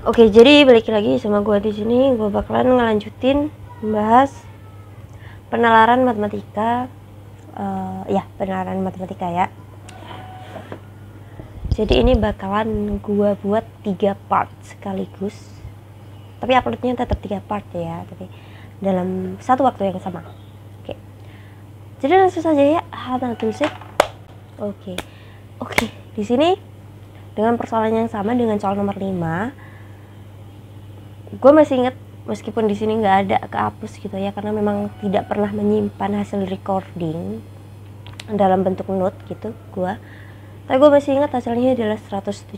Oke, jadi balik lagi sama gue di sini. Gue bakalan ngelanjutin membahas penalaran matematika. Penalaran matematika ya. Jadi ini bakalan gue buat 3 part sekaligus. Tapi uploadnya tetap 3 part ya, tapi dalam satu waktu yang sama. Oke. Jadi langsung saja ya, Hanatulsik. Oke. Di sini dengan persoalan yang sama dengan soal nomor 5. Gue masih inget meskipun di sini nggak ada kehapus gitu ya, karena memang tidak pernah menyimpan hasil recording dalam bentuk note gitu tapi gue masih ingat hasilnya adalah 117.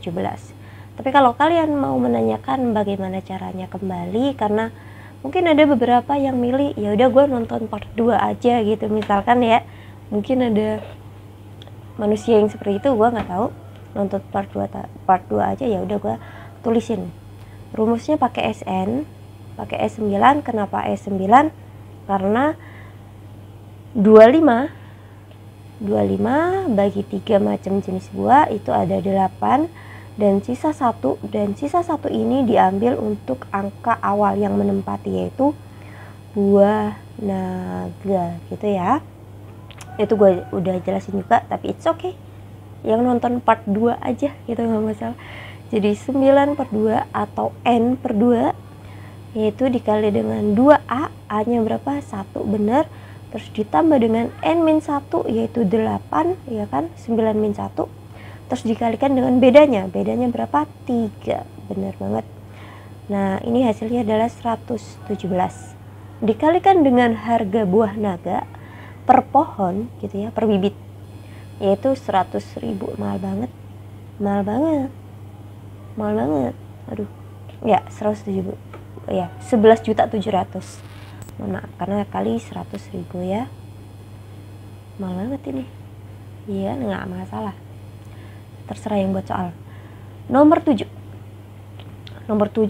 Tapi kalau kalian mau menanyakan bagaimana caranya kembali, karena mungkin ada beberapa yang milih ya udah gue nonton part 2 aja gitu misalkan ya, mungkin ada manusia yang seperti itu, gue nggak tahu, nonton part 2 aja ya udah gue tulisin rumusnya pakai SN, pakai S9. Kenapa S9? Karena 25 bagi 3 macam jenis buah itu ada 8 dan sisa 1, dan sisa 1 ini diambil untuk angka awal yang menempati, yaitu buah naga gitu ya. Itu gue udah jelasin juga, tapi it's okay, yang nonton part 2 aja gitu, nggak masalah. Jadi 9/2 atau N/2 yaitu dikali dengan 2A, A-nya berapa? 1 benar. Terus ditambah dengan N-1 yaitu 8 ya kan, 9-1. Terus dikalikan dengan bedanya berapa? 3, benar banget. Nah ini hasilnya adalah 117. Dikalikan dengan harga buah naga per pohon gitu ya, per bibit, yaitu 100.000. Mahal banget. Aduh ya, 107 ya, 11.700.000. Maaf karena kali 100.000 ya, mahal banget ini. Iya, nggak masalah, terserah yang buat soal. Nomor 7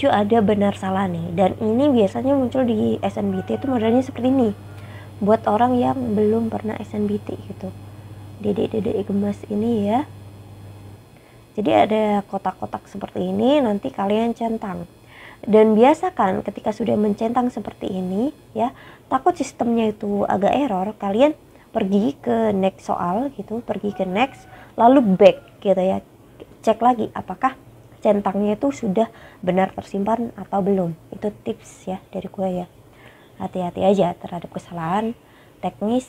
ada benar salah nih, dan ini biasanya muncul di SNBT. Itu modelnya seperti ini buat orang yang belum pernah SNBT gitu, dedek gemas ini ya. Jadi ada kotak-kotak seperti ini, nanti kalian centang. Dan biasakan ketika sudah mencentang seperti ini ya, takut sistemnya itu agak error, kalian pergi ke next soal gitu, pergi ke next, lalu back gitu ya. Cek lagi apakah centangnya itu sudah benar tersimpan atau belum. Itu tips ya dari gue ya. Hati-hati aja terhadap kesalahan teknis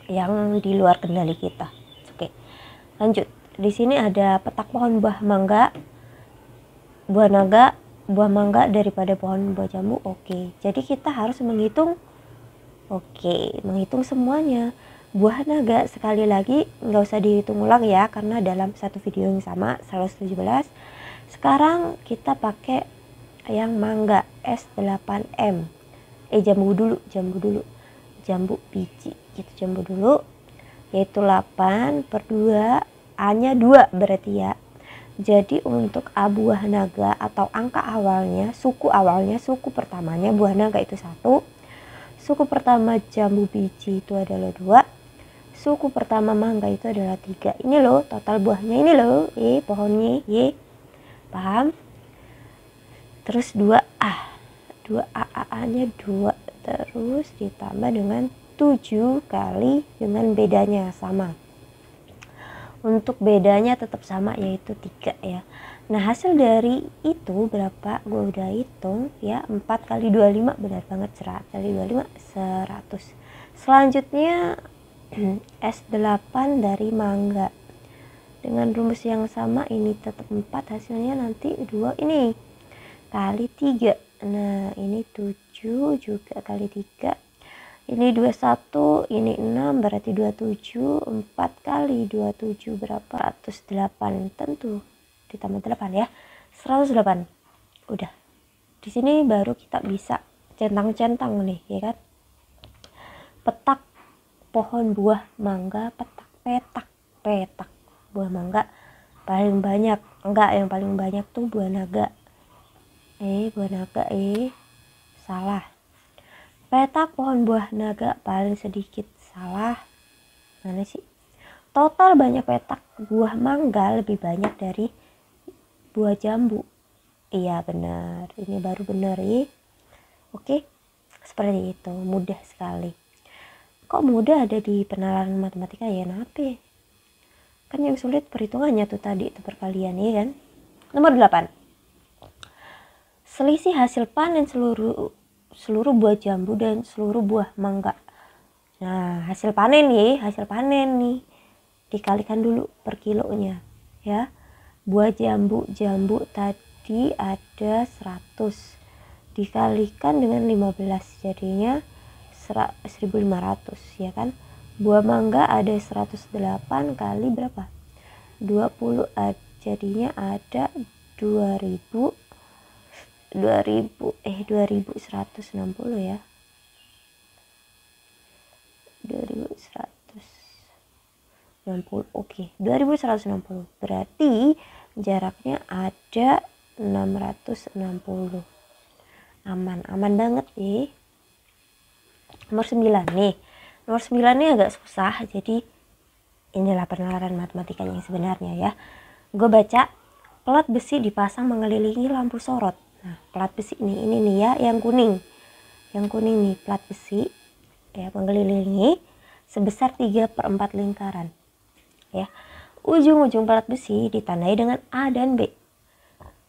yang di luar kendali kita. Oke, lanjut. Di sini ada petak pohon buah mangga, buah naga, buah mangga daripada pohon buah jambu. Oke, jadi kita harus menghitung. Menghitung semuanya. Buah naga sekali lagi nggak usah dihitung ulang ya, karena dalam satu video yang sama 117. Sekarang kita pakai yang mangga S8M. Jambu biji gitu, jambu dulu, yaitu 8/2. A-nya 2 berarti ya. Jadi untuk A buah naga atau angka awalnya, suku pertamanya buah naga itu 1. Suku pertama jambu biji itu adalah 2. Suku pertama mangga itu adalah 3. Ini loh total buahnya, ini loh. Pohonnya. Paham? Terus 2A. 2A, A-nya 2. Terus ditambah dengan 7 kali dengan bedanya sama. Untuk bedanya tetap sama, yaitu 3 ya. Nah hasil dari itu berapa? Gue udah hitung ya, 4 kali 25, benar banget, 100 kali 25 100. Selanjutnya S8 dari mangga dengan rumus yang sama, ini tetap 4, hasilnya nanti 2 ini kali 3. Nah ini 7 juga kali 3. Ini 21, ini 6, berarti 27. 4 kali 27 berapa? 108. Tentu ditambah 8 ya. 108. Udah. Di sini baru kita bisa centang-centang nih, ya kan? Petak pohon buah mangga, petak buah mangga paling banyak. Enggak, yang paling banyak tuh buah naga. Salah. Petak pohon buah naga paling sedikit. Salah. Mana sih? Total banyak petak buah mangga lebih banyak dari buah jambu. Iya benar, ini baru benar ya. Oke, seperti itu, mudah sekali. Kok mudah ada di penalaran matematika ya, kenapa? Kan yang sulit perhitungannya tuh tadi, itu perkalian ya kan. Nomor 8. Selisih hasil panen seluruh buah jambu dan seluruh buah mangga. Nah, hasil panen nih dikalikan dulu per kilonya ya. Buah jambu tadi ada 100 dikalikan dengan 15 jadinya 1500 ya kan. Buah mangga ada 108 kali berapa? 20 jadinya ada 2160 ya. 2160. Oke, 2160. Berarti jaraknya ada 660. Aman banget nih. Nomor 9 nih. Nomor 9 ini agak susah, jadi inilah penalaran matematika yang sebenarnya ya. Gue baca, pelat besi dipasang mengelilingi lampu sorot. Nah, pelat besi ini nih ya, yang kuning. Yang kuning nih, pelat besi ya mengelilingi sebesar 3/4 lingkaran. Ya. Ujung-ujung pelat besi ditandai dengan A dan B.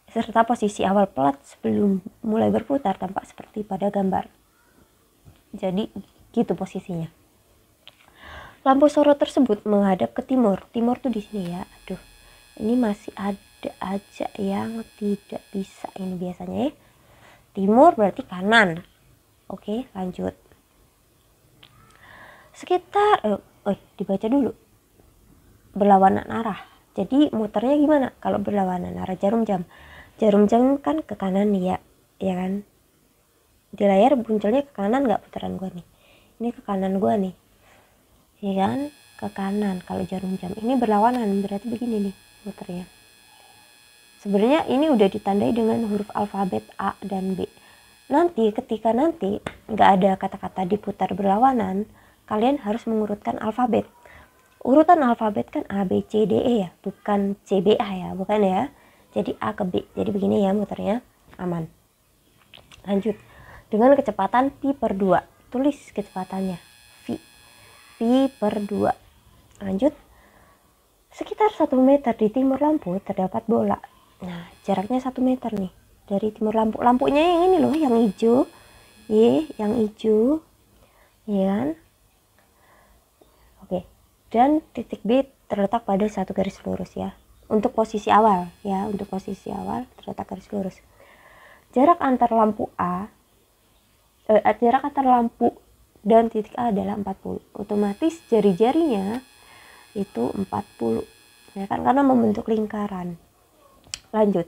Serta posisi awal pelat sebelum mulai berputar tampak seperti pada gambar. Jadi gitu posisinya. Lampu sorot tersebut menghadap ke timur. Timur tuh di sini ya. Aduh, ini masih ada aja yang tidak bisa ini biasanya ya. Timur berarti kanan. Oke, lanjut. Sekitar dibaca dulu. Berlawanan arah. Jadi muternya gimana kalau berlawanan arah jarum jam? Jarum jam kan ke kanan nih ya kan? Di layar munculnya ke kanan nggak putaran gua nih? Ini ke kanan gua nih, ya kan? Ke kanan kalau jarum jam. Ini berlawanan berarti begini nih muternya. Sebenarnya ini udah ditandai dengan huruf alfabet A dan B. Ketika nanti nggak ada kata-kata diputar berlawanan, kalian harus mengurutkan alfabet. Urutan alfabet kan A, B, C, D, E ya, bukan C, B, A ya, bukan ya. Jadi A ke B, jadi begini ya muternya, aman. Lanjut, dengan kecepatan pi/2, tulis kecepatannya, pi/2. Lanjut, sekitar 1 meter di timur lampu terdapat bola. Nah, jaraknya 1 meter nih, dari timur lampu. Lampunya yang ini loh, yang hijau, yang hijau, ya kan? Dan titik B terletak pada satu garis lurus ya. Untuk posisi awal terletak garis lurus. Jarak antar lampu dan titik A adalah 40. Otomatis jari-jarinya itu 40. Ya kan, karena membentuk lingkaran. Lanjut.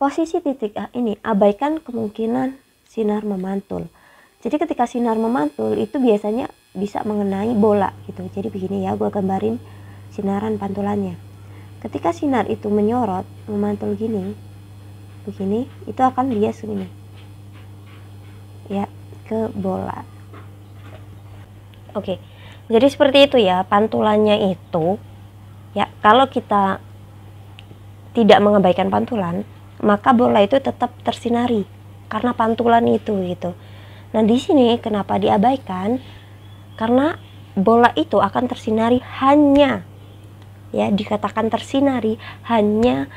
Posisi titik A ini abaikan kemungkinan sinar memantul. Jadi ketika sinar memantul itu biasanya bisa mengenai bola gitu. Jadi begini ya, gue gambarin sinaran pantulannya. Ketika sinar itu menyorot, memantul begini, itu akan bias gini ya, ke bola. Oke, jadi seperti itu ya pantulannya itu ya. Kalau kita tidak mengabaikan pantulan, maka bola itu tetap tersinari karena pantulan itu gitu. Nah, di sini kenapa diabaikan? Karena bola itu akan tersinari hanya ya, dikatakan tersinari hanya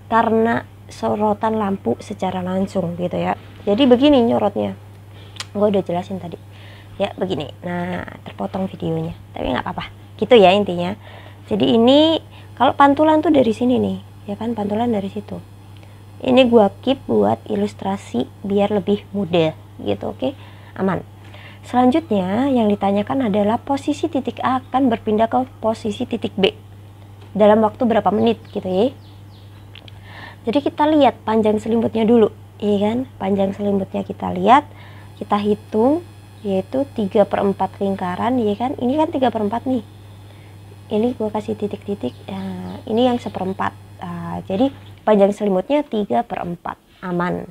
karena sorotan lampu secara langsung gitu ya. Jadi begini nyorotnya, gue udah jelasin tadi ya, begini. Nah, terpotong videonya, tapi nggak apa-apa gitu ya intinya. Jadi ini kalau pantulan tuh dari sini nih ya kan, pantulan dari situ. Ini gue keep buat ilustrasi biar lebih mudah gitu. Oke, aman. Selanjutnya yang ditanyakan adalah posisi titik A akan berpindah ke posisi titik B dalam waktu berapa menit gitu ya. Jadi kita lihat panjang selimutnya dulu, iya kan? Panjang selimutnya kita lihat, kita hitung, yaitu 3/4 lingkaran, iya kan? Ini kan 3/4 nih. Ini gue kasih titik-titik, ini yang 1/4. Jadi panjang selimutnya 3/4, aman.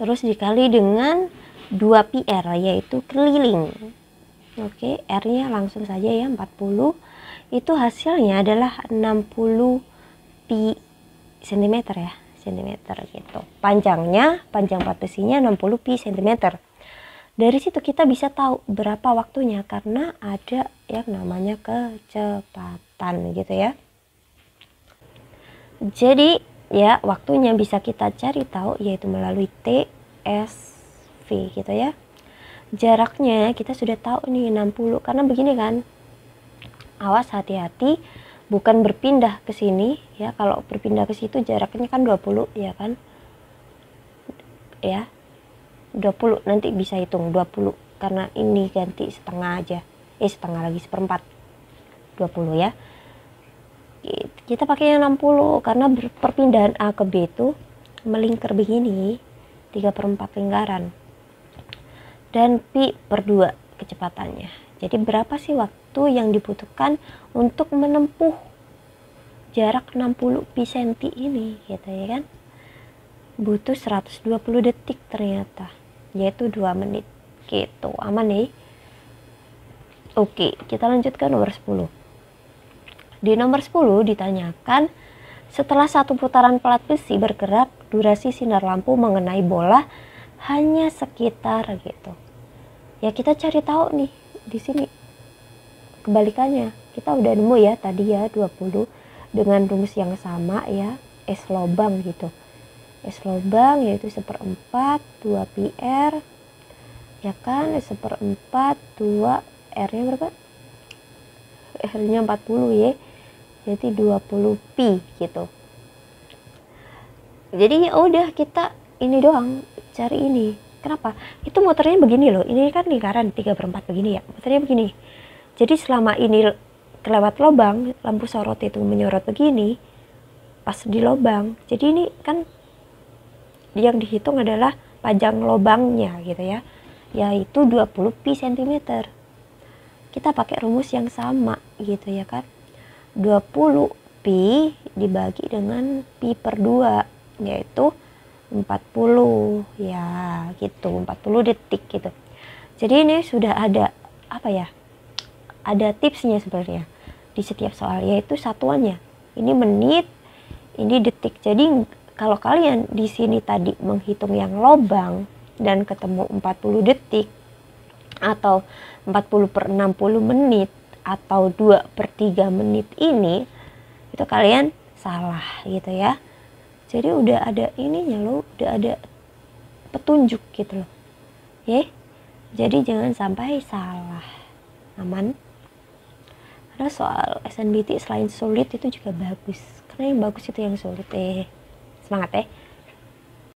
Terus dikali dengan 2 pi r, yaitu keliling. Oke, R-nya langsung saja ya, 40. Itu hasilnya adalah 60 pi cm ya, cm gitu. Panjang plat besinya 60 pi cm. Dari situ kita bisa tahu berapa waktunya karena ada yang namanya kecepatan gitu ya. Jadi ya waktunya bisa kita cari tahu yaitu melalui TSV gitu ya. Jaraknya kita sudah tahu nih 60 karena begini kan. Awas hati-hati bukan berpindah ke sini ya. Kalau berpindah ke situ jaraknya kan 20 ya kan. Ya. 20 nanti bisa hitung 20 karena ini ganti setengah aja. Setengah lagi seperempat. 20 ya. Kita pakai yang 60 karena perpindahan A ke B itu melingkar begini 3/4 lingkaran. Dan pi per 2 kecepatannya. Jadi berapa sih waktu yang dibutuhkan untuk menempuh jarak 60 pi senti ini gitu ya kan. Butuh 120 detik ternyata, yaitu 2 menit gitu. Aman nih. Oke, kita lanjutkan nomor 10. Di nomor 10 ditanyakan, setelah satu putaran plat besi bergerak, durasi sinar lampu mengenai bola hanya sekitar gitu. Ya kita cari tahu nih di sini. Kebalikannya, kita udah nemu ya tadi ya 20 dengan rumus yang sama ya, S lobang gitu. S lobang yaitu 1/4 2 pi R ya kan, 1/4 2 R nya berapa? R nya 40 ya, jadi 20 pi gitu. Jadi ya udah kita ini doang cari ini. Kenapa? Itu muternya begini loh, ini kan lingkaran 3/4 begini ya, muternya begini. Jadi selama ini kelewat lubang, lampu sorot itu menyorot begini pas di lubang, jadi ini kan yang dihitung adalah panjang lubangnya gitu ya, yaitu 20 pi cm. Kita pakai rumus yang sama gitu ya kan, 20 pi dibagi dengan pi per 2 yaitu 40 ya gitu, 40 detik gitu. Jadi ini sudah ada apa ya, ada tipsnya sebenarnya di setiap soal, yaitu satuannya ini menit, ini detik. Jadi kalau kalian di sini tadi menghitung yang lobang dan ketemu 40 detik atau 40/60 menit atau 2/3 menit ini, itu kalian salah gitu ya. Jadi udah ada ininya loh, udah ada petunjuk gitu loh. Jadi jangan sampai salah. Aman. Karena soal SNBT selain sulit itu juga bagus. Karena yang bagus itu yang sulit. Semangat ya.